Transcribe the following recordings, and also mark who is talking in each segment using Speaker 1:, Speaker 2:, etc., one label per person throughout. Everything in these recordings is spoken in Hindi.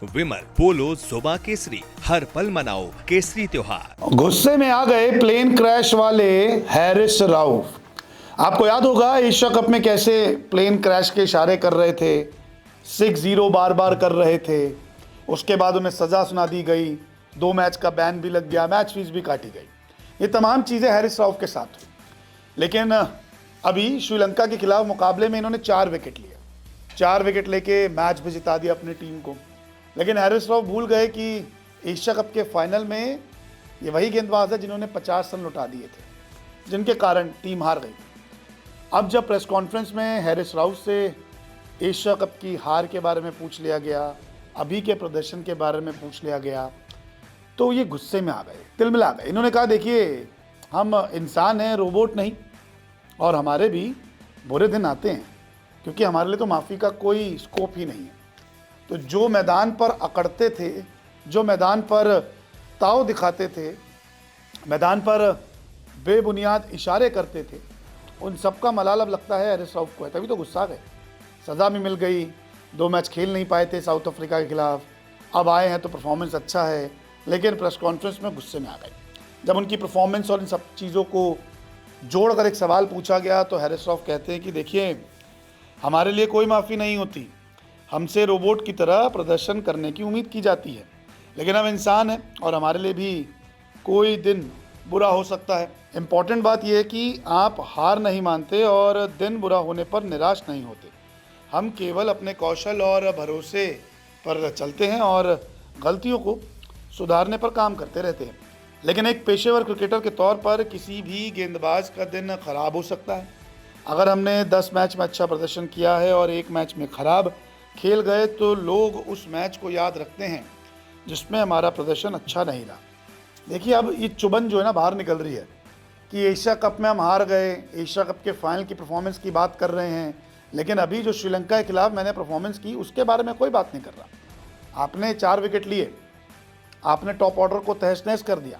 Speaker 1: विमल, पोलो, जोबा केसरी, हर पल मनाओ केसरी त्योहार।
Speaker 2: गुस्से में आ गए प्लेन क्रैश वाले हैरिस राउफ। आपको याद होगा एशिया कप में कैसे प्लेन क्रैश के इशारे कर रहे थे, 6-0 बार बार कर रहे थे। उसके बाद उन्हें सज़ा सुना दी गई, 2 मैच का बैन भी लग गया, मैच फीस भी काटी गई। ये तमाम चीज़ें हैरिस राउफ के साथ हुई। लेकिन अभी श्रीलंका के खिलाफ मुकाबले में इन्होंने 4 विकेट लिए, 4 विकेट लेके मैच भी जिता दिया अपनी टीम को। लेकिन हैरिस राउफ भूल गए कि एशिया कप के फाइनल में ये वही गेंदबाज है जिन्होंने 50 रन लौटा दिए थे, जिनके कारण टीम हार गई। अब जब प्रेस कॉन्फ्रेंस में हैरिस राउफ से एशिया कप की हार के बारे में पूछ लिया गया, अभी के प्रदर्शन के बारे में पूछ लिया गया, तो ये गुस्से में आ गए, तिलमिला गए। इन्होंने कहा देखिए, हम इंसान हैं, रोबोट नहीं, और हमारे भी बुरे दिन आते हैं, क्योंकि हमारे लिए तो माफ़ी का कोई स्कोप ही नहीं है। तो जो मैदान पर अकड़ते थे, जो मैदान पर ताव दिखाते थे, मैदान पर बेबुनियाद इशारे करते थे, उन सब का मलाल अब लगता है हैरिस राउफ को है। तभी तो गुस्सा आ गए, सज़ा भी मिल गई, 2 मैच खेल नहीं पाए थे साउथ अफ्रीका के खिलाफ, अब आए हैं तो परफॉर्मेंस अच्छा है। लेकिन प्रेस कॉन्फ्रेंस में गुस्से में आ गए। जब उनकी परफॉर्मेंस और इन सब चीज़ों को जोड़कर एक सवाल पूछा गया तो हैरिस राउफ कहते हैं कि देखिए, हमारे लिए कोई माफ़ी नहीं होती, हमसे रोबोट की तरह प्रदर्शन करने की उम्मीद की जाती है, लेकिन हम इंसान हैं और हमारे लिए भी कोई दिन बुरा हो सकता है। इम्पॉर्टेंट बात यह है कि आप हार नहीं मानते और दिन बुरा होने पर निराश नहीं होते। हम केवल अपने कौशल और भरोसे पर चलते हैं और गलतियों को सुधारने पर काम करते रहते हैं। लेकिन एक पेशेवर क्रिकेटर के तौर पर किसी भी गेंदबाज का दिन ख़राब हो सकता है। अगर हमने 10 मैच में अच्छा प्रदर्शन किया है और 1 मैच में ख़राब खेल गए तो लोग उस मैच को याद रखते हैं जिसमें हमारा प्रदर्शन अच्छा नहीं रहा। देखिए, अब ये चुभन जो है ना बाहर निकल रही है कि एशिया कप में हम हार गए, एशिया कप के फाइनल की परफॉर्मेंस की बात कर रहे हैं, लेकिन अभी जो श्रीलंका के खिलाफ मैंने परफॉर्मेंस की उसके बारे में कोई बात नहीं कर रहा। आपने 4 विकेट लिए, आपने टॉप ऑर्डर को तहस नहस कर दिया,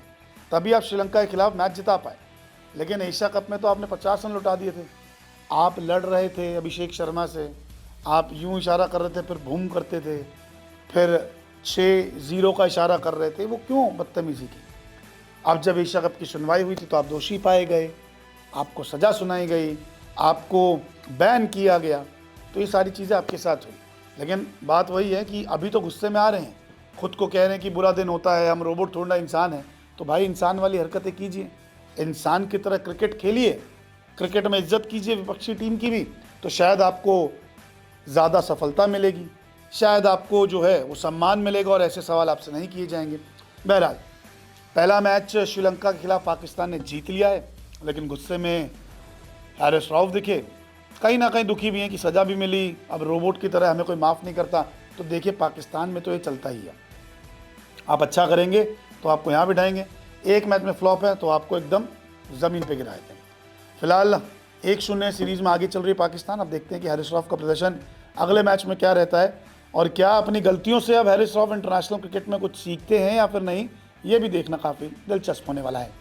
Speaker 2: तभी आप श्रीलंका के खिलाफ मैच जिता पाए। लेकिन एशिया कप में तो आपने 50 रन लौटा दिए थे। आप लड़ रहे थे अभिषेक शर्मा से, आप यूं इशारा कर रहे थे, फिर बूम करते थे, फिर 6-0 का इशारा कर रहे थे। वो क्यों बदतमीज़ी की? अब जब एशिया कप की सुनवाई हुई थी तो आप दोषी पाए गए, आपको सज़ा सुनाई गई, आपको बैन किया गया। तो ये सारी चीज़ें आपके साथ हुई। लेकिन बात वही है कि अभी तो गुस्से में आ रहे हैं, खुद को कह रहे हैं कि बुरा दिन होता है, हम रोबोट थोड़ा इंसान हैं। तो भाई इंसान वाली हरकतें कीजिए, इंसान की तरह क्रिकेट खेलिए, क्रिकेट में इज्जत कीजिए विपक्षी टीम की भी, तो शायद आपको ज़्यादा सफलता मिलेगी, शायद आपको जो है वो सम्मान मिलेगा और ऐसे सवाल आपसे नहीं किए जाएंगे। बहरहाल, पहला मैच श्रीलंका के खिलाफ पाकिस्तान ने जीत लिया है, लेकिन गुस्से में हैरिस राउफ दिखे, कहीं ना कहीं दुखी भी हैं कि सज़ा भी मिली, अब रोबोट की तरह हमें कोई माफ़ नहीं करता। तो देखिए, पाकिस्तान में तो ये चलता ही है, आप अच्छा करेंगे तो आपको यहाँ बिठाएंगे, 1 मैच में फ्लॉप है तो आपको एकदम ज़मीन पे गिरा देंगे। फिलहाल 1-0 सीरीज़ में आगे चल रही पाकिस्तान। अब देखते हैं कि हैरिस राउफ का प्रदर्शन अगले मैच में क्या रहता है, और क्या अपनी गलतियों से अब हैरिस राउफ इंटरनेशनल क्रिकेट में कुछ सीखते हैं या फिर नहीं, ये भी देखना काफ़ी दिलचस्प होने वाला है।